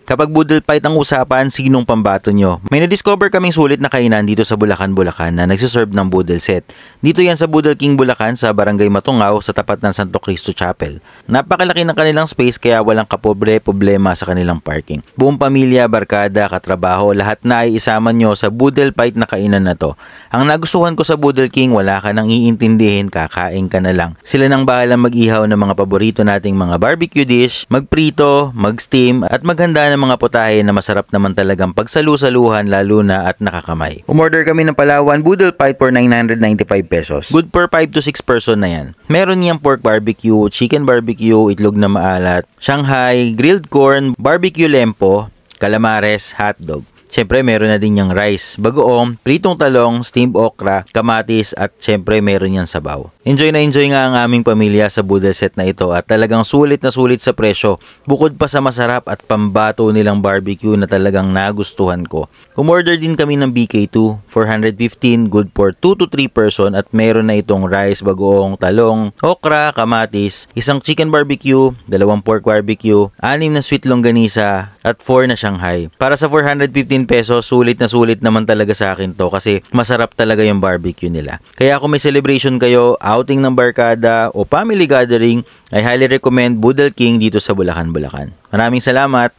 Kapag Boodle Fight ang usapan, sinong pambato nyo? May na-discover kaming sulit na kainan dito sa Bulacan, Bulacan na nagsiserve ng Boodle set. Dito yan sa Boodle King Bulacan sa Barangay Matungao sa tapat ng Santo Cristo Chapel. Napakalaki ng kanilang space kaya walang kapobre-problema sa kanilang parking. Buong pamilya, barkada, katrabaho, lahat na ay isama nyo sa Boodle Fight na kainan na to. Ang nagustuhan ko sa Boodle King, wala ka nang iintindihin, kakain ka na lang. Sila nang bahalang mag-ihaw ng mga paborito nating mga barbecue dish, magprito, mag-steam at maghanda ng mga putahe na masarap naman talagang pagsalu-saluhan lalo na at nakakamay. Umorder kami ng Palawan Boodle Fight for 995 pesos. Good for 5 to 6 person na yan. Meron niyang pork barbecue, chicken barbecue, itlog na maalat, Shanghai, grilled corn, barbecue lempo, calamares, hotdog. Siyempre, meron na din niyang rice, bagoong, pritong talong, steamed okra, kamatis at siyempre meron niyang sabaw. Enjoy na enjoy nga ang aming pamilya sa Boodle set na ito at talagang sulit na sulit sa presyo. Bukod pa sa masarap at pambato nilang barbecue na talagang nagustuhan ko. Umorder din kami ng BK2, 415, good for 2 to 3 person at meron na itong rice, bagoong, talong, okra, kamatis, isang chicken barbecue, 2 pork barbecue, 6 na sweet longganisa at 4 na Shanghai. Para sa 415 pesos, sulit naman talaga sa akin to kasi masarap talaga yung barbecue nila. Kaya kung may celebration kayo, outing ng barkada o family gathering, I highly recommend Boodle King dito sa Bulacan, Bulacan. Maraming salamat!